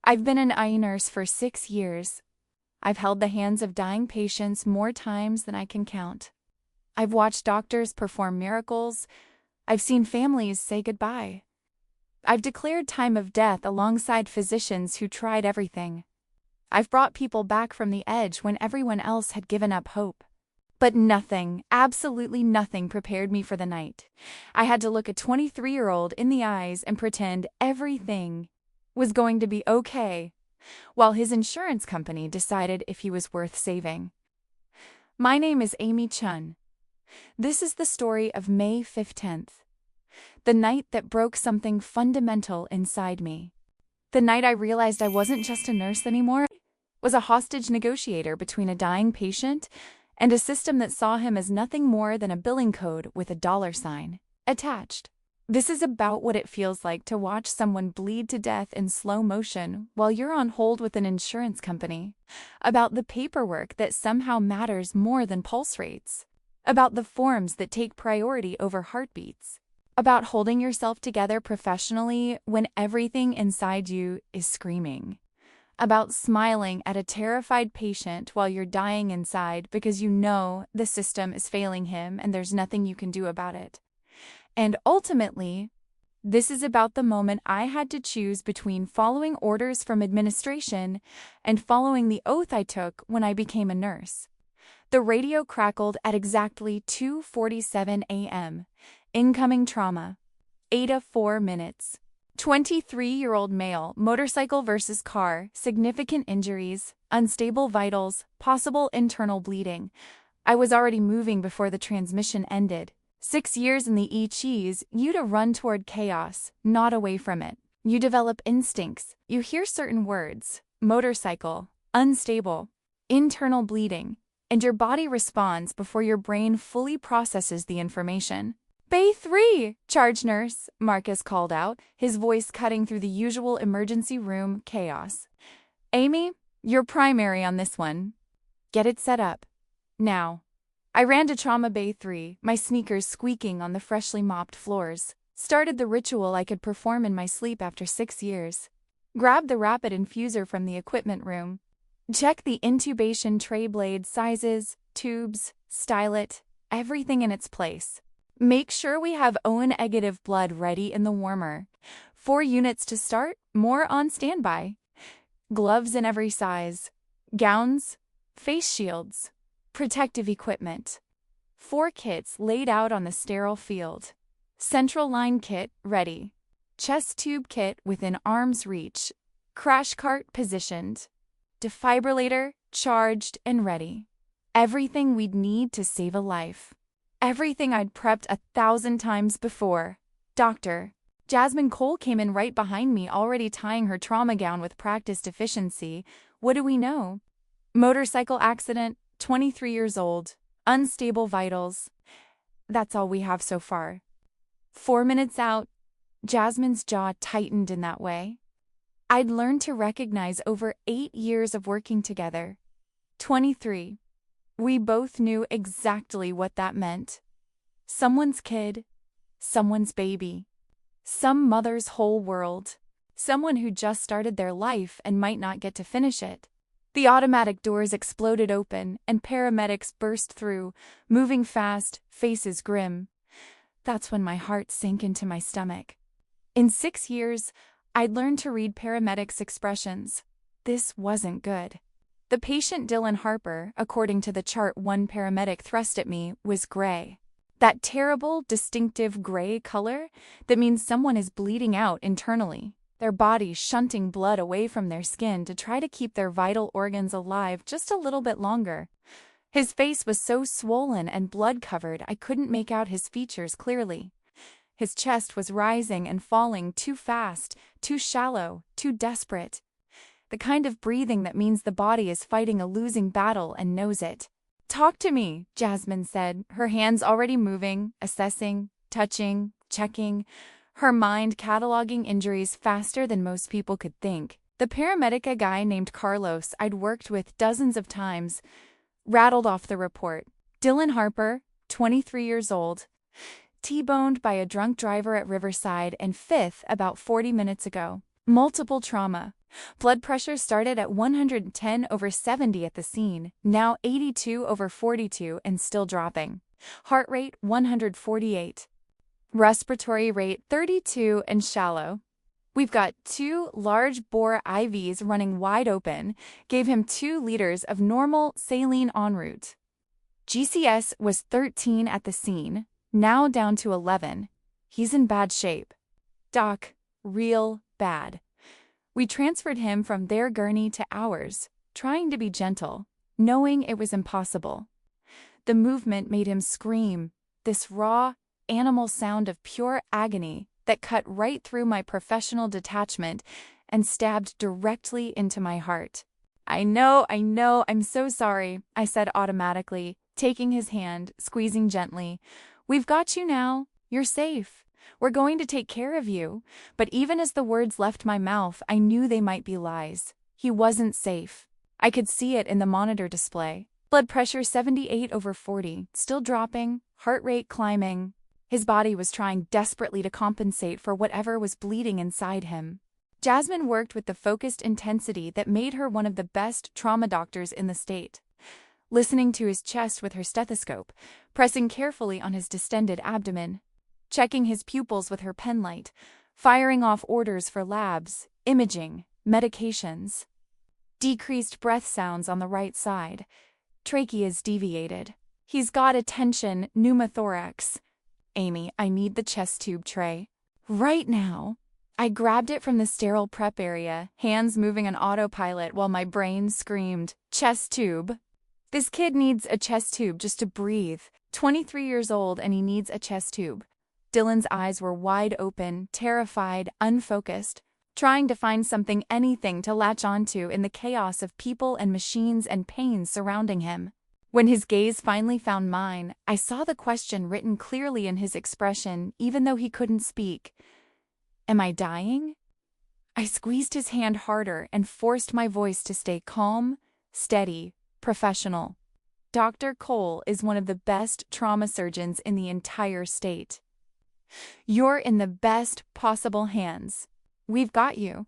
I've been an eye nurse for 6 years. I've held the hands of dying patients more times than I can count. I've watched doctors perform miracles. I've seen families say goodbye. I've declared time of death alongside physicians who tried everything. I've brought people back from the edge when everyone else had given up hope. But nothing, absolutely nothing prepared me for the night. I had to look a 23-year-old in the eyes and pretend everything was going to be okay, while his insurance company decided if he was worth saving. My name is Amy Chun. This is the story of May 15th, the night that broke something fundamental inside me. The night I realized I wasn't just a nurse anymore, was a hostage negotiator between a dying patient and a system that saw him as nothing more than a billing code with a $sign attached. This is about what it feels like to watch someone bleed to death in slow motion while you're on hold with an insurance company, about the paperwork that somehow matters more than pulse rates, about the forms that take priority over heartbeats, about holding yourself together professionally when everything inside you is screaming, about smiling at a terrified patient while you're dying inside because you know the system is failing him and there's nothing you can do about it. And ultimately, this is about the moment I had to choose between following orders from administration and following the oath I took when I became a nurse. The radio crackled at exactly 2:47 a.m. Incoming trauma. 8:04 minutes. 23-year-old male, motorcycle versus car, significant injuries, unstable vitals, possible internal bleeding. I was already moving before the transmission ended. 6 years in the E-cheese, you to run toward chaos, not away from it. You develop instincts. You hear certain words: motorcycle, unstable, internal bleeding, and your body responds before your brain fully processes the information. Bay 3, charge nurse, Marcus called out, his voice cutting through the usual emergency room chaos. Amy, you're primary on this one. Get it set up. Now. I ran to Trauma Bay 3, my sneakers squeaking on the freshly mopped floors. Started the ritual I could perform in my sleep after 6 years. Grabbed the rapid infuser from the equipment room. Check the intubation tray blade sizes, tubes, stylet, everything in its place. Make sure we have O-negative blood ready in the warmer. 4 units to start, more on standby. Gloves in every size. Gowns, face shields, protective equipment. 4 kits laid out on the sterile field. Central line kit ready. Chest tube kit within arm's reach. Crash cart positioned. Defibrillator charged and ready. Everything we'd need to save a life. Everything I'd prepped 1,000 times before. Doctor. Jasmine Cole came in right behind me, already tying her trauma gown with practiced efficiency. What do we know? Motorcycle accident, 23 years old, unstable vitals. That's all we have so far. 4 minutes out, Jasmine's jaw tightened in that way. I'd learned to recognize over 8 years of working together. 23. We both knew exactly what that meant. Someone's kid, someone's baby, some mother's whole world, someone who just started their life and might not get to finish it. The automatic doors exploded open and paramedics burst through, moving fast, faces grim. That's when my heart sank into my stomach. In 6 years, I'd learned to read paramedics' expressions. This wasn't good. The patient Dylan Harper, according to the chart one paramedic thrust at me, was gray. That terrible, distinctive gray color that means someone is bleeding out internally, their body shunting blood away from their skin to try to keep their vital organs alive just a little bit longer. His face was so swollen and blood-covered I couldn't make out his features clearly. His chest was rising and falling too fast, too shallow, too desperate. The kind of breathing that means the body is fighting a losing battle and knows it. Talk to me, Jasmine said, her hands already moving, assessing, touching, checking, her mind cataloging injuries faster than most people could think. The paramedic, a guy named Carlos I'd worked with dozens of times, rattled off the report. Dylan Harper, 23 years old, T-boned by a drunk driver at Riverside and 5th about 40 minutes ago. Multiple trauma, Blood pressure started at 110/70 at the scene, now 82/42 and still dropping. Heart rate 148. Respiratory rate 32 and shallow. We've got 2 large bore IVs running wide open, gave him 2 liters of normal saline en route. GCS was 13 at the scene, now down to 11. He's in bad shape. Doc, real bad. We transferred him from their gurney to ours, trying to be gentle, knowing it was impossible. The movement made him scream, this raw, animal sound of pure agony that cut right through my professional detachment and stabbed directly into my heart. I know, I'm so sorry, I said automatically, taking his hand, squeezing gently. We've got you now. You're safe. We're going to take care of you. But even as the words left my mouth, I knew they might be lies. He wasn't safe. I could see it in the monitor display. Blood pressure 78/40, still dropping, heart rate climbing. His body was trying desperately to compensate for whatever was bleeding inside him. Jasmine worked with the focused intensity that made her one of the best trauma doctors in the state. Listening to his chest with her stethoscope, pressing carefully on his distended abdomen, checking his pupils with her penlight, firing off orders for labs, imaging, medications. Decreased breath sounds on the right side. Trachea's deviated. He's got a tension pneumothorax. Amy, I need the chest tube tray. Right now. I grabbed it from the sterile prep area, hands moving on autopilot while my brain screamed, chest tube. This kid needs a chest tube just to breathe. 23 years old and he needs a chest tube. Dylan's eyes were wide open, terrified, unfocused, trying to find something, anything to latch onto in the chaos of people and machines and pain surrounding him. When his gaze finally found mine, I saw the question written clearly in his expression, even though he couldn't speak. Am I dying? I squeezed his hand harder and forced my voice to stay calm, steady, professional. Dr. Cole is one of the best trauma surgeons in the entire state. You're in the best possible hands. We've got you.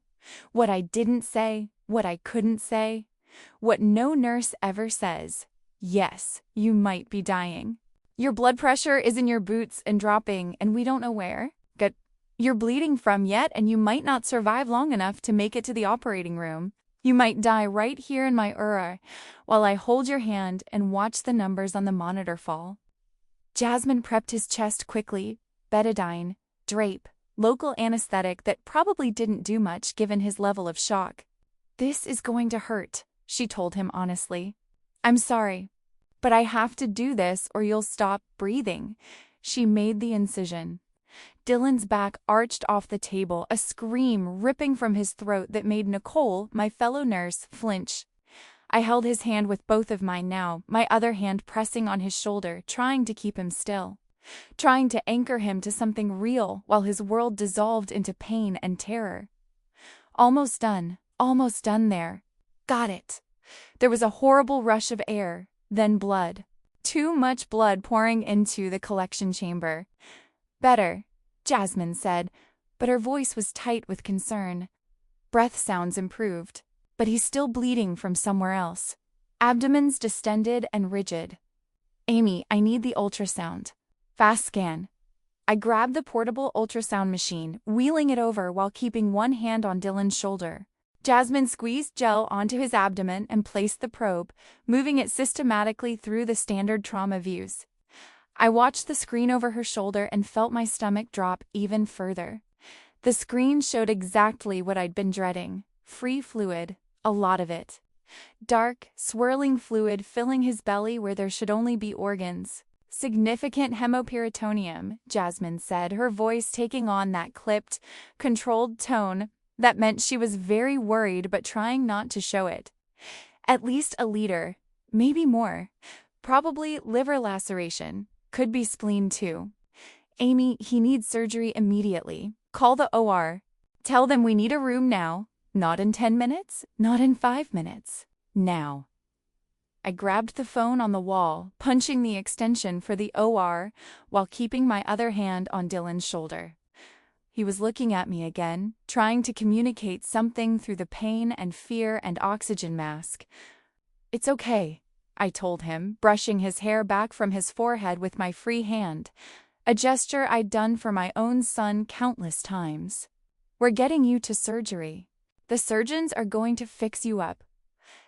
What I didn't say, what I couldn't say, what no nurse ever says. Yes, you might be dying. Your blood pressure is in your boots and dropping, and we don't know where. You're bleeding from yet, and you might not survive long enough to make it to the operating room. You might die right here in my URA while I hold your hand and watch the numbers on the monitor fall. Jasmine prepped his chest quickly. Betadine, drape, local anesthetic that probably didn't do much given his level of shock. This is going to hurt, she told him honestly. I'm sorry, but I have to do this or you'll stop breathing. She made the incision. Dylan's back arched off the table, a scream ripping from his throat that made Nicole, my fellow nurse, flinch. I held his hand with both of mine now, my other hand pressing on his shoulder, trying to keep him still, trying to anchor him to something real while his world dissolved into pain and terror. Almost done there. Got it. There was a horrible rush of air, then blood. Too much blood pouring into the collection chamber. Better, Jasmine said, but her voice was tight with concern. Breath sounds improved, but he's still bleeding from somewhere else. Abdomen's distended and rigid. Amy, I need the ultrasound. Fast scan. I grabbed the portable ultrasound machine, wheeling it over while keeping one hand on Dylan's shoulder. Jasmine squeezed gel onto his abdomen and placed the probe, moving it systematically through the standard trauma views. I watched the screen over her shoulder and felt my stomach drop even further. The screen showed exactly what I'd been dreading. Free fluid, a lot of it. Dark, swirling fluid filling his belly where there should only be organs. Significant hemoperitoneum, Jasmine said, her voice taking on that clipped, controlled tone that meant she was very worried but trying not to show it. At least a liter, maybe more. Probably liver laceration. Could be spleen too. Amy, he needs surgery immediately. Call the OR. Tell them we need a room now. Not in 10 minutes, not in 5 minutes. Now. I grabbed the phone on the wall, punching the extension for the OR while keeping my other hand on Dylan's shoulder. He was looking at me again, trying to communicate something through the pain and fear and oxygen mask. "It's okay," I told him, brushing his hair back from his forehead with my free hand, a gesture I'd done for my own son countless times. "We're getting you to surgery. The surgeons are going to fix you up."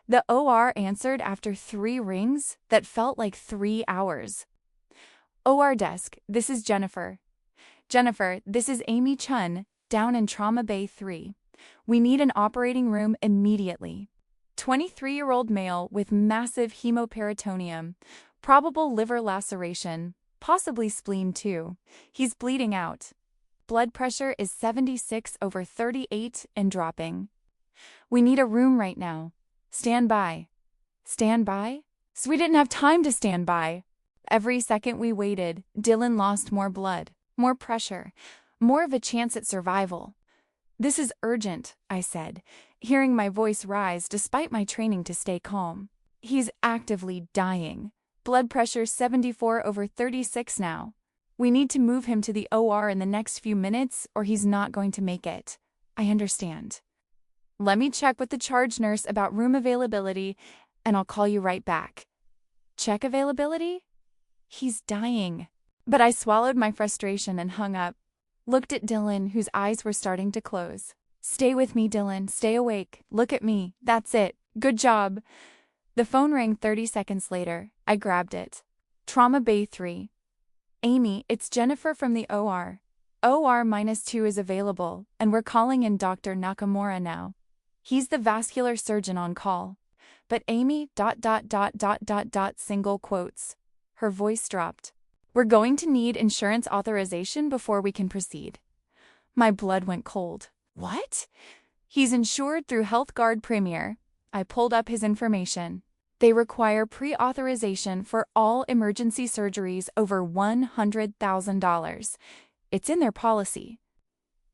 The OR answered after 3 rings that felt like 3 hours. "OR desk, this is Jennifer." "Jennifer, this is Amy Chun, down in Trauma Bay 3. We need an operating room immediately. 23-year-old male with massive hemoperitoneum, probable liver laceration, possibly spleen too. He's bleeding out. Blood pressure is 76/38 and dropping. We need a room right now. Stand by." Stand by? So we didn't have time to stand by. Every second we waited, Dylan lost more blood, more pressure, more of a chance at survival. "This is urgent," I said, hearing my voice rise despite my training to stay calm. "He's actively dying. Blood pressure 74/36 now. We need to move him to the OR in the next few minutes or he's not going to make it." "I understand. Let me check with the charge nurse about room availability and I'll call you right back." "Check availability? He's dying." But I swallowed my frustration and hung up. Looked at Dylan, whose eyes were starting to close. "Stay with me, Dylan. Stay awake. Look at me. That's it. Good job." The phone rang 30 seconds later. I grabbed it. "Trauma Bay 3. Amy, it's Jennifer from the OR. OR-2 is available, and we're calling in Dr. Nakamura now. He's the vascular surgeon on call. But Amy, ... single quotes." Her voice dropped. "We're going to need insurance authorization before we can proceed." My blood went cold. "What?" "He's insured through HealthGuard Premier." I pulled up his information. "They require pre-authorization for all emergency surgeries over $100,000. It's in their policy.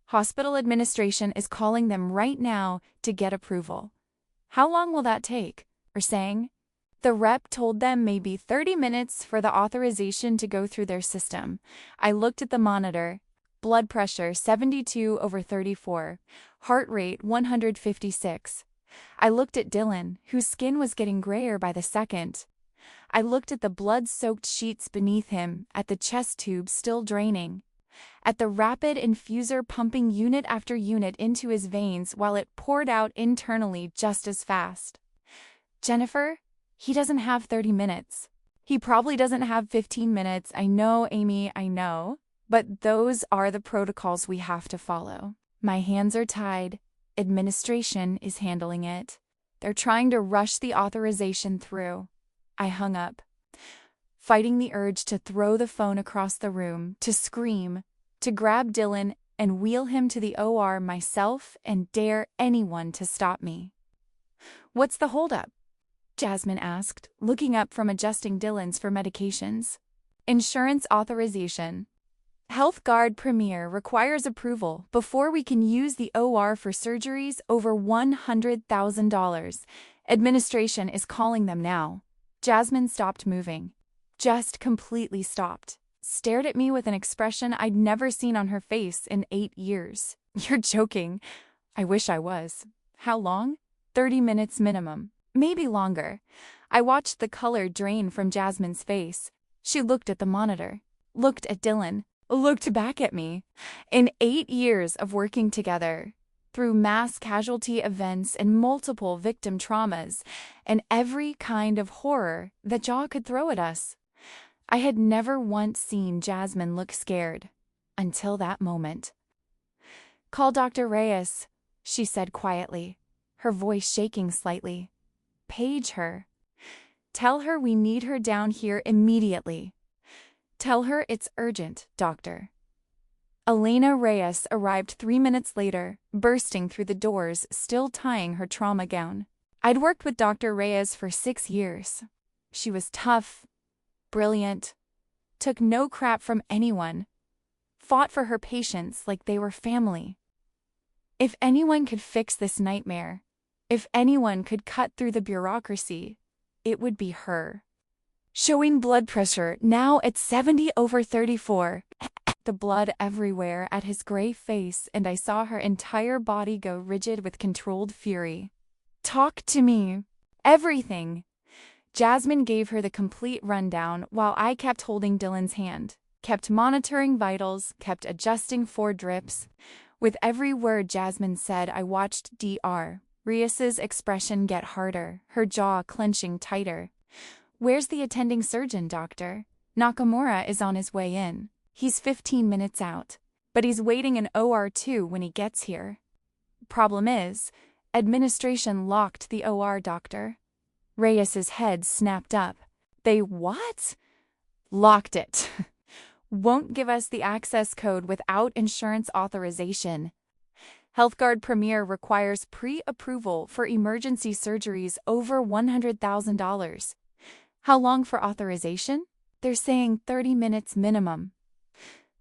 Hospital administration is calling them right now to get approval." "How long will that take?" saying. The rep told them maybe 30 minutes for the authorization to go through their system. I looked at the monitor. Blood pressure 72/34. Heart rate 156. I looked at Dylan, whose skin was getting grayer by the second. I looked at the blood-soaked sheets beneath him, at the chest tube still draining, at the rapid infuser pumping unit after unit into his veins while it poured out internally just as fast. "Jennifer, he doesn't have 30 minutes. He probably doesn't have 15 minutes. I know, Amy, I know. But those are the protocols we have to follow. My hands are tied. Administration is handling it. They're trying to rush the authorization through." I hung up, fighting the urge to throw the phone across the room, to scream, to grab Dylan and wheel him to the OR myself and dare anyone to stop me. "What's the holdup?" Jasmine asked, looking up from adjusting Dylan's for medications. "Insurance authorization. HealthGuard Premier requires approval before we can use the OR for surgeries over $100,000. Administration is calling them now." Jasmine stopped moving. Just completely stopped. Stared at me with an expression I'd never seen on her face in 8 years. "You're joking." I wish I was. "How long?" 30 minutes minimum. Maybe longer. I watched the color drain from Jasmine's face. She looked at the monitor, looked at Dylan, looked back at me. In 8 years of working together, through mass casualty events and multiple victim traumas, and every kind of horror that Jaw could throw at us, I had never once seen Jasmine look scared, until that moment. "Call Dr. Reyes," she said quietly, her voice shaking slightly. "Page her. Tell her we need her down here immediately. Tell her it's urgent, doctor." Elena Reyes arrived 3 minutes later, bursting through the doors, still tying her trauma gown. I'd worked with Dr. Reyes for 6 years. She was tough, brilliant, took no crap from anyone, fought for her patients like they were family. If anyone could fix this nightmare, if anyone could cut through the bureaucracy, it would be her. Showing blood pressure now at 70/34. the blood everywhere at his gray face, and I saw her entire body go rigid with controlled fury. "Talk to me. Everything." Jasmine gave her the complete rundown while I kept holding Dylan's hand, kept monitoring vitals, kept adjusting for drips. With every word Jasmine said, I watched Dr. Reyes's expression get harder, her jaw clenching tighter. "Where's the attending surgeon, doctor?" "Nakamura is on his way in. He's 15 minutes out. But he's waiting in OR 2 when he gets here." "Problem is, administration locked the OR, doctor." Reyes's head snapped up. "They what?" "Locked it." "Won't give us the access code without insurance authorization. HealthGuard Premier requires pre-approval for emergency surgeries over $100,000. How long for authorization? They're saying 30 minutes minimum."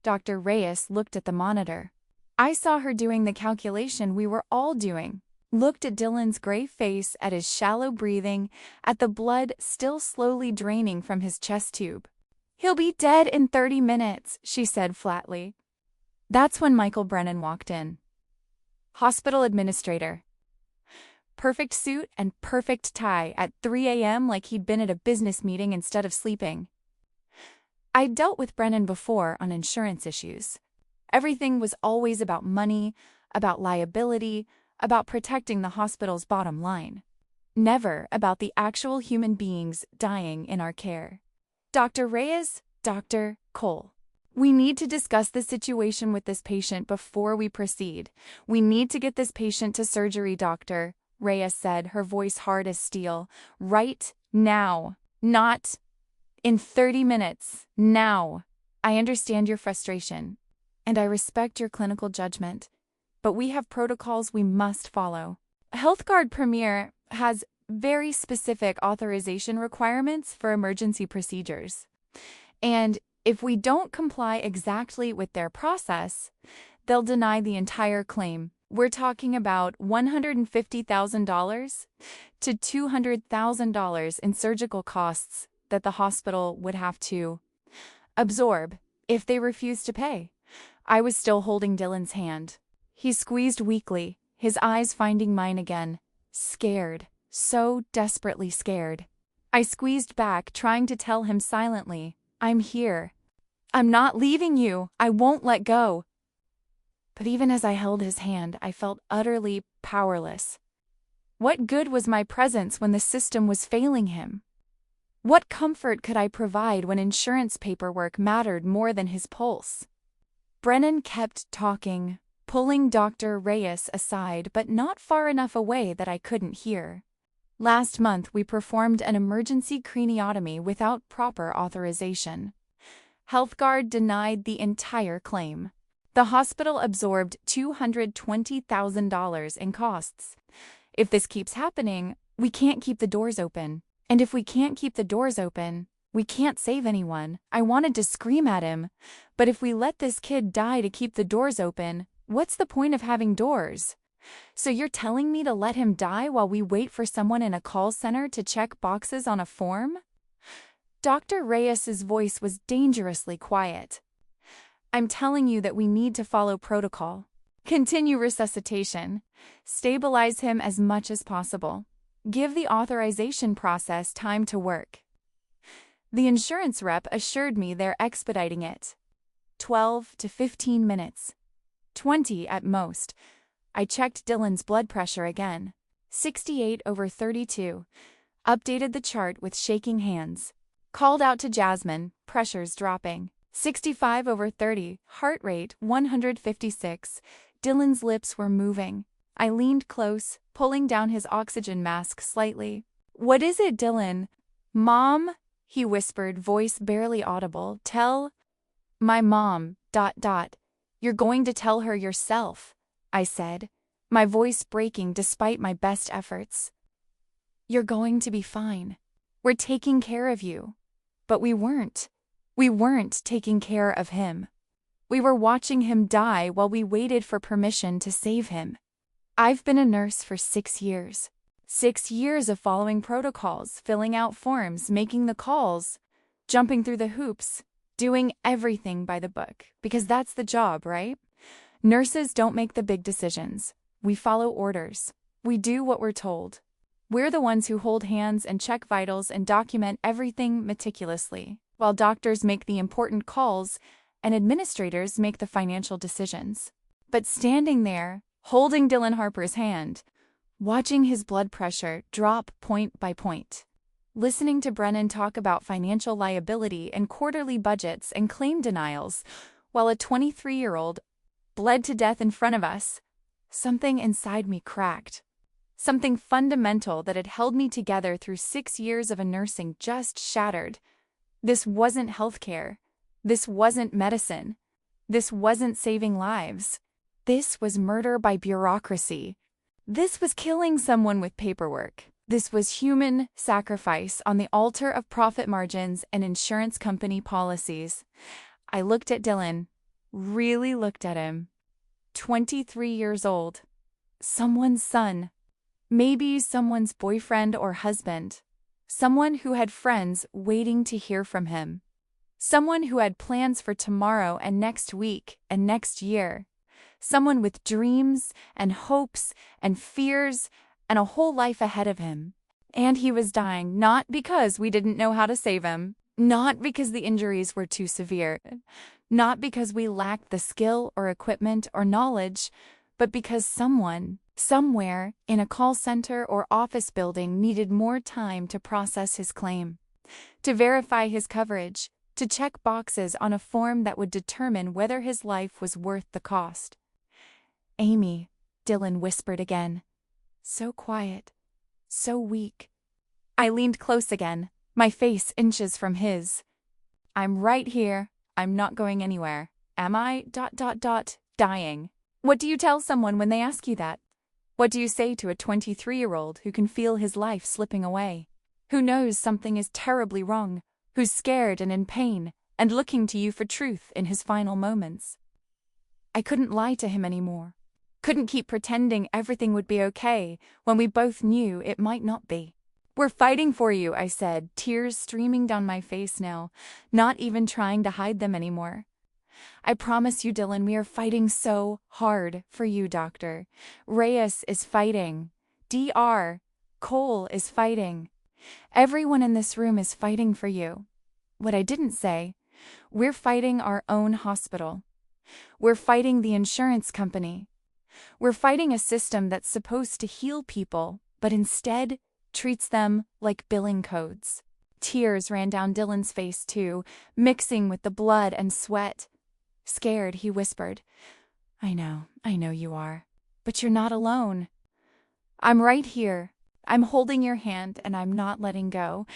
Dr. Reyes looked at the monitor. I saw her doing the calculation we were all doing. Looked at Dylan's gray face, at his shallow breathing, at the blood still slowly draining from his chest tube. "He'll be dead in 30 minutes, she said flatly. That's when Michael Brennan walked in. Hospital administrator. Perfect suit and perfect tie at 3 a.m. like he'd been at a business meeting instead of sleeping. I'd dealt with Brennan before on insurance issues. Everything was always about money, about liability, about protecting the hospital's bottom line. Never about the actual human beings dying in our care. "Dr. Reyes, Dr. Cole. We need to discuss the situation with this patient before we proceed. We need to get this patient to surgery, doctor," Reyes said, her voice hard as steel. "Right now. Not in 30 minutes. Now. I understand your frustration, and I respect your clinical judgment, but we have protocols we must follow. HealthGuard Premier has very specific authorization requirements for emergency procedures. And if we don't comply exactly with their process, they'll deny the entire claim. We're talking about $150,000 to $200,000 in surgical costs that the hospital would have to absorb if they refuse to pay." I was still holding Dylan's hand. He squeezed weakly, his eyes finding mine again. Scared, so desperately scared. I squeezed back, trying to tell him silently, "I'm here. I'm not leaving you. I won't let go." But even as I held his hand, I felt utterly powerless. What good was my presence when the system was failing him? What comfort could I provide when insurance paperwork mattered more than his pulse? Brennan kept talking, pulling Dr. Reyes aside, but not far enough away that I couldn't hear. "Last month we performed an emergency craniotomy without proper authorization. HealthGuard denied the entire claim. The hospital absorbed $220,000 in costs. If this keeps happening, we can't keep the doors open. And if we can't keep the doors open, we can't save anyone." I wanted to scream at him, but if we let this kid die to keep the doors open, what's the point of having doors? "So you're telling me to let him die while we wait for someone in a call center to check boxes on a form?" Dr. Reyes's voice was dangerously quiet. "I'm telling you that we need to follow protocol. Continue resuscitation. Stabilize him as much as possible. Give the authorization process time to work." The insurance rep assured me they're expediting it. 12 to 15 minutes. 20 at most. I checked Dylan's blood pressure again. 68/32. Updated the chart with shaking hands. Called out to Jasmine, pressures dropping. 65/30, heart rate 156. Dylan's lips were moving. I leaned close, pulling down his oxygen mask slightly. "What is it, Dylan?" "Mom," he whispered, voice barely audible. "Tell my mom, ... You're going to tell her yourself," I said, my voice breaking despite my best efforts. "You're going to be fine. We're taking care of you." But we weren't. We weren't taking care of him. We were watching him die while we waited for permission to save him. I've been a nurse for 6 years. 6 years of following protocols, filling out forms, making the calls, jumping through the hoops. doing everything by the book, because that's the job, right? Nurses don't make the big decisions. We follow orders. We do what we're told. We're the ones who hold hands and check vitals and document everything meticulously, while doctors make the important calls and administrators make the financial decisions. But standing there, holding Dylan Harper's hand, watching his blood pressure drop point by point, listening to Brennan talk about financial liability and quarterly budgets and claim denials, while a 23-year-old bled to death in front of us, something inside me cracked. Something fundamental that had held me together through 6 years of a nursing just shattered. This wasn't healthcare. This wasn't medicine. This wasn't saving lives. This was murder by bureaucracy. This was killing someone with paperwork. This was human sacrifice on the altar of profit margins and insurance company policies. I looked at Dylan, really looked at him. 23 years old. Someone's son. Maybe someone's boyfriend or husband. Someone who had friends waiting to hear from him. Someone who had plans for tomorrow and next week and next year. Someone with dreams and hopes and fears and a whole life ahead of him. And he was dying not because we didn't know how to save him, not because the injuries were too severe, not because we lacked the skill or equipment or knowledge, but because someone, somewhere in a call center or office building needed more time to process his claim, to verify his coverage, to check boxes on a form that would determine whether his life was worth the cost. "Amy," Dylan whispered again. So quiet, so weak. I leaned close again, my face inches from his. "I'm right here. I'm not going anywhere. Am I... dying?" What do you tell someone when they ask you that? What do you say to a 23-year-old who can feel his life slipping away? Who knows something is terribly wrong? Who's scared and in pain and looking to you for truth in his final moments? I couldn't lie to him anymore. Couldn't keep pretending everything would be okay when we both knew it might not be. "We're fighting for you," I said, tears streaming down my face now, not even trying to hide them anymore. "I promise you, Dylan, we are fighting so hard for you, doctor. Reyes is fighting. Dr. Cole is fighting. Everyone in this room is fighting for you." What I didn't say, we're fighting our own hospital. We're fighting the insurance company. We're fighting a system that's supposed to heal people, but instead treats them like billing codes. Tears ran down Dylan's face too, mixing with the blood and sweat. Scared, he whispered, I know you are. But you're not alone. I'm right here. I'm holding your hand and I'm not letting go."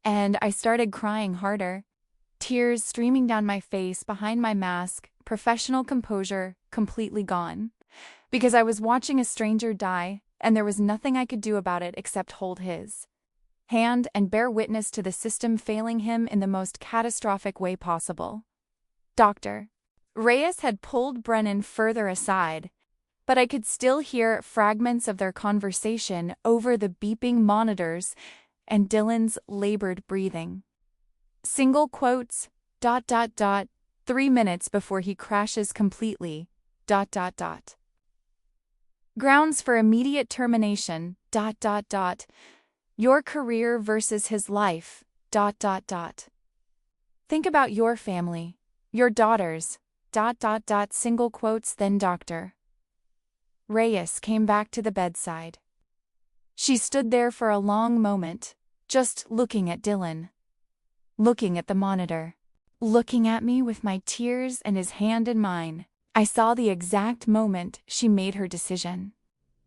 And I started crying harder. Tears streaming down my face behind my mask, professional composure completely gone. Because I was watching a stranger die, and there was nothing I could do about it except hold his hand and bear witness to the system failing him in the most catastrophic way possible. "Doctor." Reyes had pulled Brennan further aside, but I could still hear fragments of their conversation over the beeping monitors and Dylan's labored breathing. Single quotes, ... 3 minutes before he crashes completely, ... Grounds for immediate termination, ... Your career versus his life, ... Think about your family, your daughters, ... Single quotes, then doctor. Reyes came back to the bedside. She stood there for a long moment, just looking at Dylan. Looking at the monitor. Looking at me with my tears and his hand in mine. I saw the exact moment she made her decision.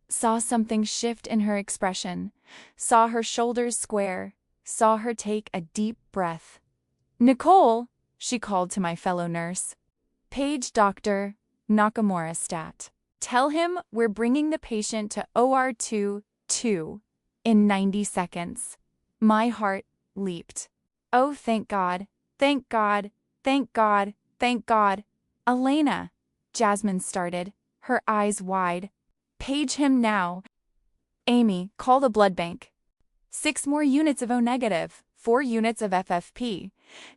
Saw something shift in her expression. Saw her shoulders square. Saw her take a deep breath. "Nicole," she called to my fellow nurse. "Page Dr. Nakamura stat. Tell him we're bringing the patient to OR 2 in 90 seconds. My heart leaped. Oh, thank God, thank God, thank God, thank God. "Elena," Jasmine started, her eyes wide. "Page him now. Amy, call the blood bank. 6 more units of O negative, 4 units of FFP.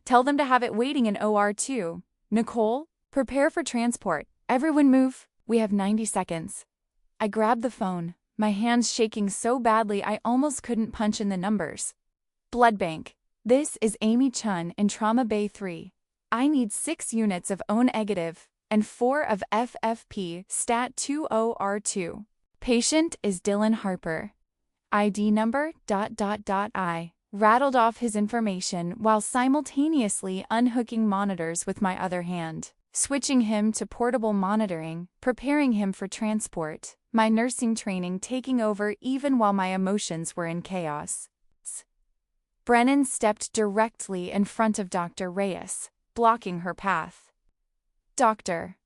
Tell them to have it waiting in OR2. Nicole, prepare for transport. Everyone move. We have 90 seconds. I grabbed the phone, my hands shaking so badly I almost couldn't punch in the numbers. Blood bank. This is Amy Chun in Trauma Bay 3. I need 6 units of O negative and 4 of FFP stat 20R2. Patient is Dylan Harper. ID number ... I rattled off his information while simultaneously unhooking monitors with my other hand, switching him to portable monitoring, preparing him for transport, my nursing training taking over even while my emotions were in chaos. Brennan stepped directly in front of Dr. Reyes, blocking her path. Dr.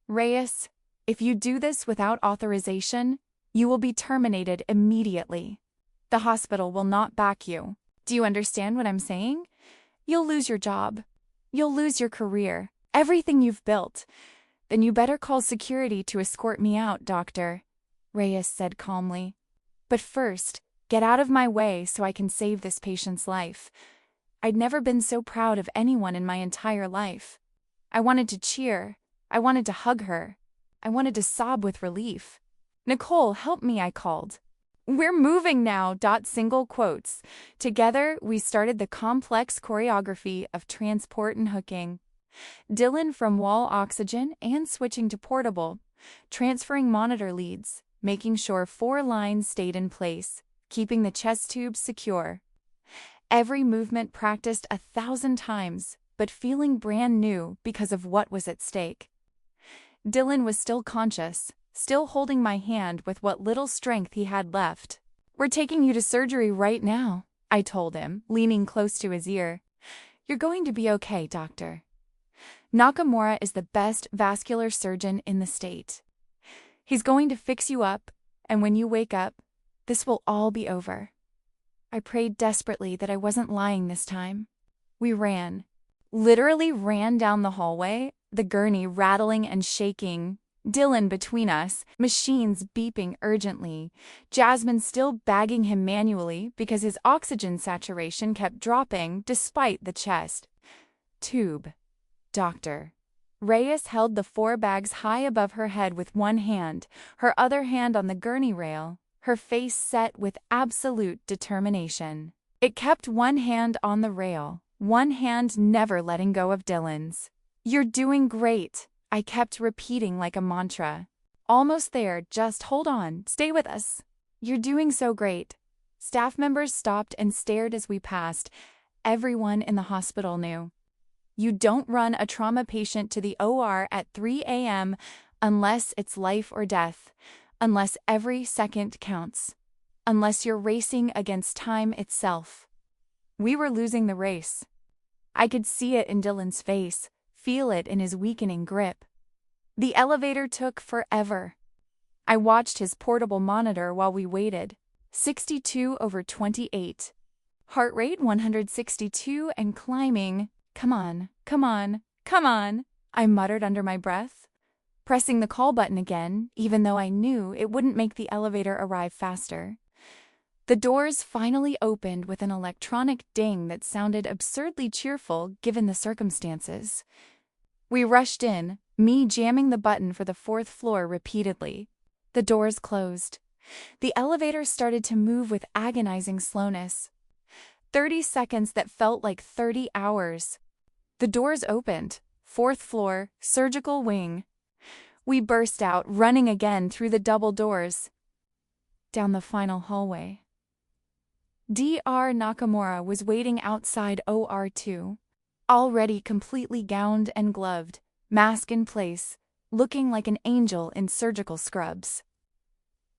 Reyes, if you do this without authorization, you will be terminated immediately. The hospital will not back you. Do you understand what I'm saying? You'll lose your job. You'll lose your career, everything you've built. Then you better call security to escort me out, Doctor, Reyes said calmly. But first, get out of my way so I can save this patient's life. I'd never been so proud of anyone in my entire life. I wanted to cheer. I wanted to hug her. I wanted to sob with relief. Nicole, help me, I called. We're moving now, ... single quotes. Together, we started the complex choreography of transport and hooking. Dylan from wall oxygen and switching to portable, transferring monitor leads, making sure 4 lines stayed in place, keeping the chest tubes secure. Every movement practiced 1,000 times, but feeling brand new because of what was at stake. Dylan was still conscious, still holding my hand with what little strength he had left. We're taking you to surgery right now, I told him, leaning close to his ear. You're going to be okay, doctor. Nakamura is the best vascular surgeon in the state. He's going to fix you up, and when you wake up, this will all be over. I prayed desperately that I wasn't lying this time. We ran. Literally ran down the hallway, the gurney rattling and shaking, Dylan between us, machines beeping urgently, Jasmine still bagging him manually because his oxygen saturation kept dropping despite the chest tube. Doctor. Reyes held the 4 bags high above her head with one hand, her other hand on the gurney rail, her face set with absolute determination. It kept one hand on the rail, one hand never letting go of Dylan's. You're doing great, I kept repeating like a mantra. Almost there, just hold on, stay with us. You're doing so great. Staff members stopped and stared as we passed. Everyone in the hospital knew. You don't run a trauma patient to the OR at 3 a.m. unless it's life or death, unless every second counts, unless you're racing against time itself. We were losing the race. I could see it in Dylan's face, feel it in his weakening grip. The elevator took forever. I watched his portable monitor while we waited. 62/28. Heart rate 162 and climbing. Come on, come on, come on, I muttered under my breath, pressing the call button again, even though I knew it wouldn't make the elevator arrive faster. The doors finally opened with an electronic ding that sounded absurdly cheerful given the circumstances. We rushed in, me jamming the button for the 4th floor repeatedly. The doors closed. The elevator started to move with agonizing slowness. 30 seconds that felt like 30 hours. The doors opened. 4th floor, surgical wing. We burst out, running again through the double doors. Down the final hallway. Dr. Nakamura was waiting outside OR2, already completely gowned and gloved, mask in place, looking like an angel in surgical scrubs.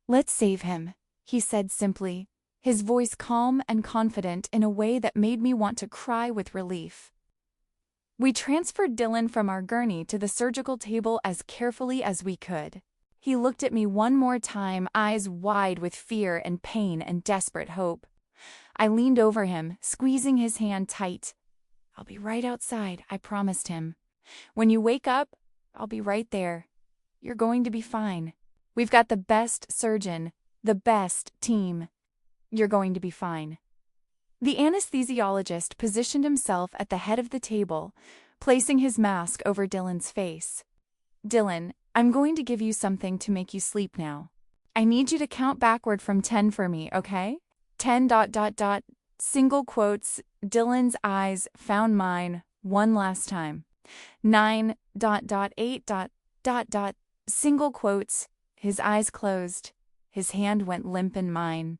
Let's save him, he said simply, his voice calm and confident in a way that made me want to cry with relief. We transferred Dylan from our gurney to the surgical table as carefully as we could. He looked at me one more time, eyes wide with fear and pain and desperate hope. I leaned over him, squeezing his hand tight. I'll be right outside, I promised him. When you wake up, I'll be right there. You're going to be fine. We've got the best surgeon, the best team. You're going to be fine. The anesthesiologist positioned himself at the head of the table, placing his mask over Dylan's face. "Dylan, I'm going to give you something to make you sleep now. I need you to count backward from 10 for me, okay? 10 ... Single quotes, Dylan's eyes found mine one last time. 9 ... 8 ... Single quotes, his eyes closed. His hand went limp in mine.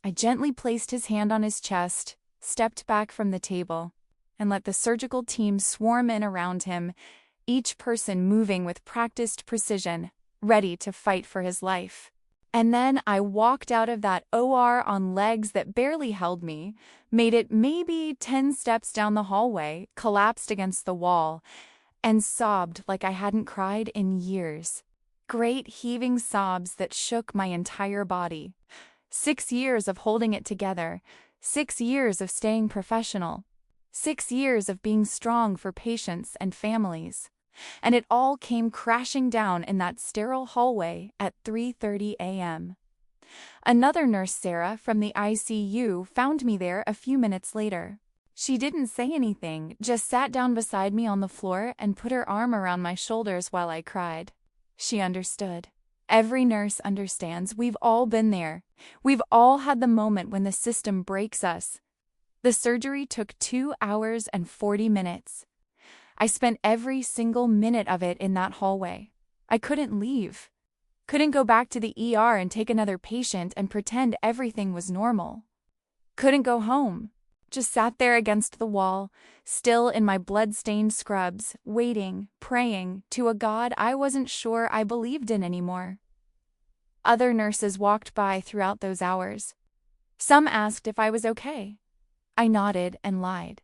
I gently placed his hand on his chest, stepped back from the table, and let the surgical team swarm in around him, each person moving with practiced precision, ready to fight for his life. And then I walked out of that OR on legs that barely held me, made it maybe 10 steps down the hallway, collapsed against the wall, and sobbed like I hadn't cried in years. Great heaving sobs that shook my entire body. 6 years of holding it together, 6 years of staying professional, 6 years of being strong for patients and families. And it all came crashing down in that sterile hallway at 3:30 a.m. Another nurse, Sarah, from the ICU, found me there a few minutes later. She didn't say anything, just sat down beside me on the floor and put her arm around my shoulders while I cried. She understood. Every nurse understands. We've all been there. We've all had the moment when the system breaks us. The surgery took 2 hours and 40 minutes. I spent every single minute of it in that hallway. I couldn't leave. Couldn't go back to the ER and take another patient and pretend everything was normal. Couldn't go home. Just sat there against the wall, still in my blood-stained scrubs, waiting, praying to a God I wasn't sure I believed in anymore. Other nurses walked by throughout those hours. Some asked if I was okay. I nodded and lied.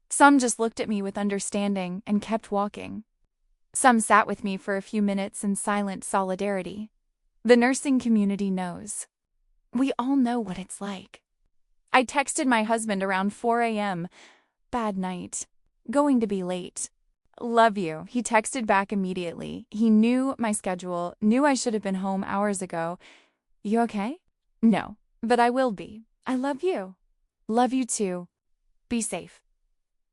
Some just looked at me with understanding and kept walking. Some sat with me for a few minutes in silent solidarity. The nursing community knows. We all know what it's like. I texted my husband around 4 a.m. "Bad night. Going to be late. Love you." He texted back immediately. He knew my schedule, knew I should have been home hours ago. "You okay?" "No, but I will be. I love you." "Love you too. Be safe."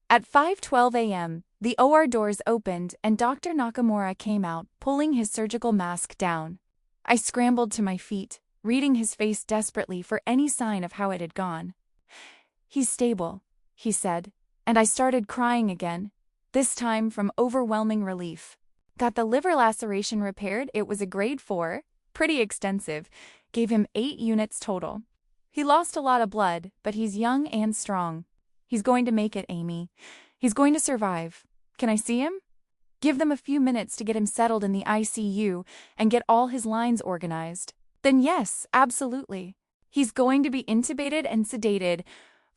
At 5:12 a.m., the OR doors opened and Dr. Nakamura came out, pulling his surgical mask down. I scrambled to my feet, reading his face desperately for any sign of how it had gone. "He's stable," he said, and I started crying again, this time from overwhelming relief. Got the liver laceration repaired. It was a grade 4, pretty extensive, gave him 8 units total. He lost a lot of blood, but he's young and strong. He's going to make it, Amy. He's going to survive. Can I see him? Give them a few minutes to get him settled in the ICU and get all his lines organized. Then yes, absolutely. He's going to be intubated and sedated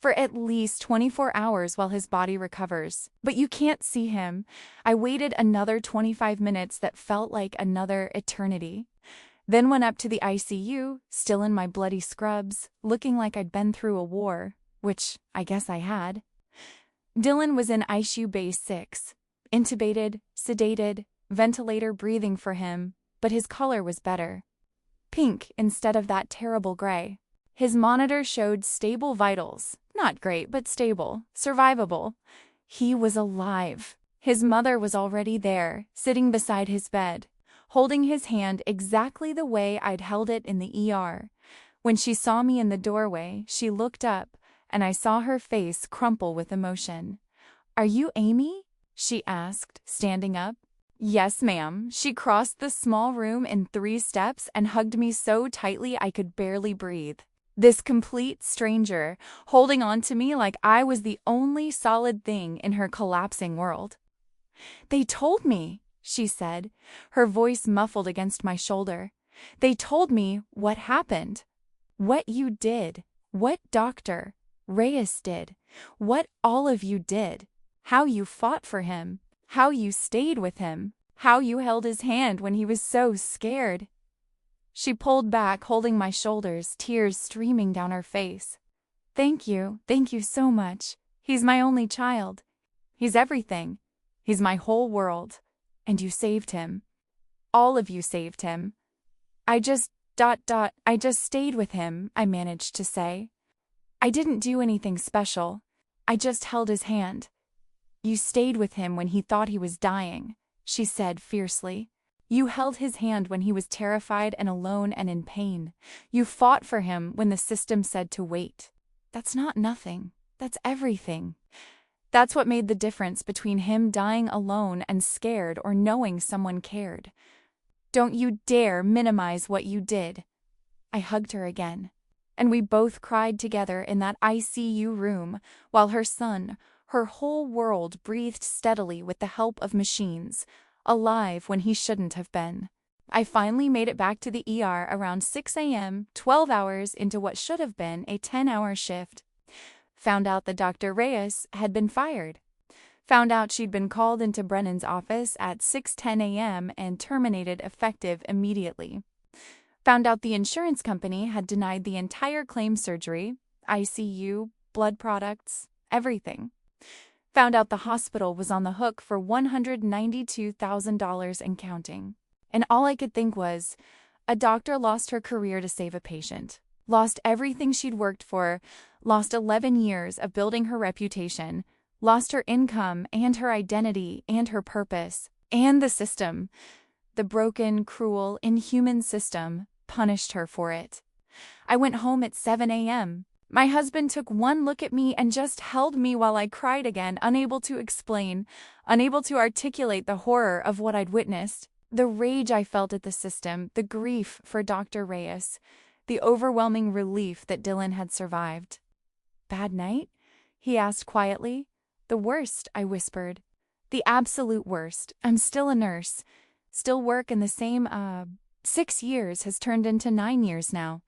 for at least 24 hours while his body recovers. But you can't see him. I waited another 25 minutes that felt like another eternity. Then went up to the ICU, still in my bloody scrubs, looking like I'd been through a war, which I guess I had. Dylan was in ICU Bay 6, intubated, sedated, ventilator breathing for him, but his color was better. Pink instead of that terrible gray. His monitor showed stable vitals. Not great, but stable, survivable. He was alive. His mother was already there, sitting beside his bed, holding his hand exactly the way I'd held it in the ER. When she saw me in the doorway, she looked up, and I saw her face crumple with emotion. "Are you Amy?" she asked, standing up. "Yes, ma'am." She crossed the small room in 3 steps and hugged me so tightly I could barely breathe. This complete stranger, holding on to me like I was the only solid thing in her collapsing world. "They told me," she said, her voice muffled against my shoulder. "They told me what happened. What you did. What Dr. Reyes did. What all of you did. How you fought for him. How you stayed with him. How you held his hand when he was so scared." She pulled back, holding my shoulders, tears streaming down her face. Thank you so much. He's my only child. He's everything. He's my whole world. And you saved him. All of you saved him. I just stayed with him," I managed to say. I didn't do anything special. I just held his hand. You stayed with him when he thought he was dying, she said fiercely. You held his hand when he was terrified and alone and in pain. You fought for him when the system said to wait. That's not nothing. That's everything. That's what made the difference between him dying alone and scared or knowing someone cared. Don't you dare minimize what you did. I hugged her again, and we both cried together in that ICU room while her son, her whole world, breathed steadily with the help of machines, alive when he shouldn't have been. I finally made it back to the ER around 6 a.m., 12 hours into what should have been a 10-hour shift. Found out that Dr. Reyes had been fired. Found out she'd been called into Brennan's office at 6:10 a.m. and terminated effective immediately. Found out the insurance company had denied the entire claim surgery, ICU, blood products, everything. Found out the hospital was on the hook for $192,000 and counting. And all I could think was, a doctor lost her career to save a patient, lost everything she'd worked for, lost 11 years of building her reputation, lost her income and her identity and her purpose, and the system, the broken, cruel, inhuman system, punished her for it. I went home at 7 a.m. My husband took one look at me and just held me while I cried again, unable to explain, unable to articulate the horror of what I'd witnessed, the rage I felt at the system, the grief for Dr. Reyes, the overwhelming relief that Dylan had survived. Bad night? He asked quietly. The worst, I whispered. The absolute worst. I'm still a nurse. Still work in the same, 6 years has turned into 9 years now.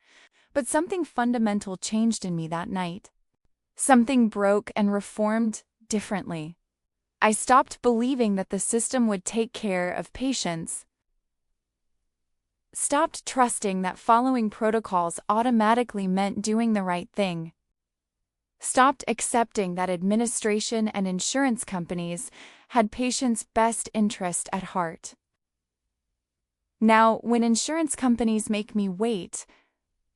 But something fundamental changed in me that night. Something broke and reformed differently. I stopped believing that the system would take care of patients. Stopped trusting that following protocols automatically meant doing the right thing. Stopped accepting that administration and insurance companies had patients' best interest at heart. Now, when insurance companies make me wait,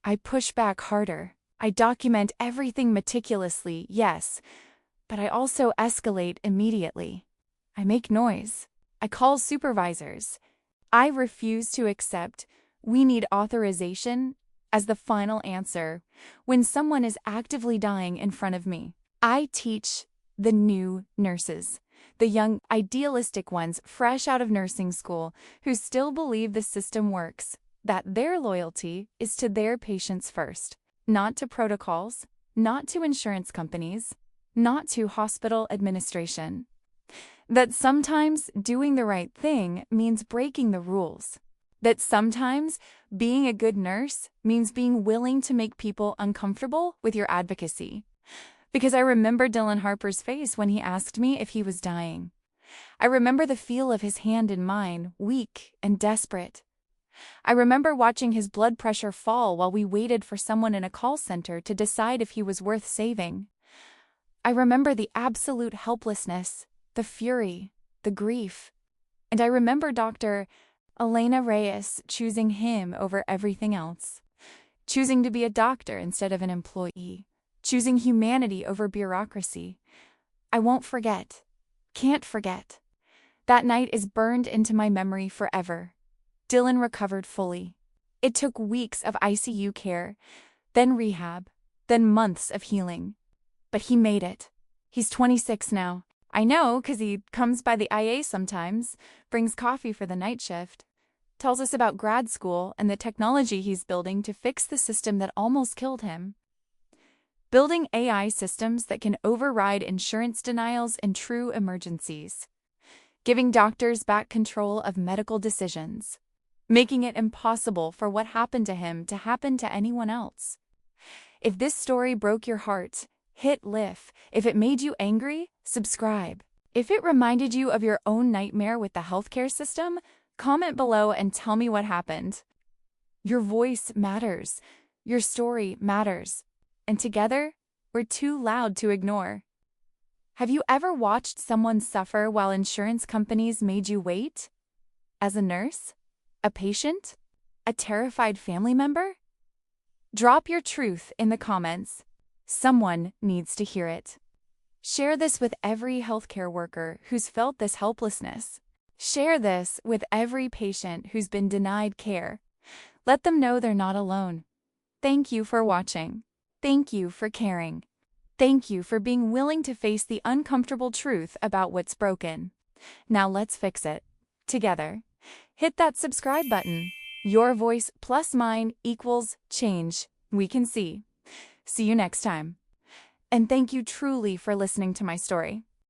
I push back harder. I document everything meticulously, yes, but I also escalate immediately. I make noise. I call supervisors. I refuse to accept "we need authorization" as the final answer when someone is actively dying in front of me. I teach the new nurses, the young, idealistic ones fresh out of nursing school who still believe the system works, that their loyalty is to their patients first, not to protocols, not to insurance companies, not to hospital administration. That sometimes doing the right thing means breaking the rules. That sometimes being a good nurse means being willing to make people uncomfortable with your advocacy. Because I remember Dylan Harper's face when he asked me if he was dying. I remember the feel of his hand in mine, weak and desperate. I remember watching his blood pressure fall while we waited for someone in a call center to decide if he was worth saving. I remember the absolute helplessness, the fury, the grief. And I remember Dr. Elena Reyes choosing him over everything else, choosing to be a doctor instead of an employee, choosing humanity over bureaucracy. I won't forget, can't forget. That night is burned into my memory forever. Dylan recovered fully. It took weeks of ICU care, then rehab, then months of healing. But he made it. He's 26 now. I know, 'cause he comes by the IA sometimes, brings coffee for the night shift, tells us about grad school and the technology he's building to fix the system that almost killed him. Building AI systems that can override insurance denials in true emergencies. Giving doctors back control of medical decisions. Making it impossible for what happened to him to happen to anyone else. If this story broke your heart, hit lift. If it made you angry, subscribe. If it reminded you of your own nightmare with the healthcare system, comment below and tell me what happened. Your voice matters. Your story matters. And together, we're too loud to ignore. Have you ever watched someone suffer while insurance companies made you wait? As a nurse? A patient? A terrified family member? Drop your truth in the comments. Someone needs to hear it. Share this with every healthcare worker who's felt this helplessness. Share this with every patient who's been denied care. Let them know they're not alone. Thank you for watching. Thank you for caring. Thank you for being willing to face the uncomfortable truth about what's broken. Now let's fix it. Together. Hit that subscribe button. Your voice plus mine equals change. We can see. See you next time. And thank you truly for listening to my story.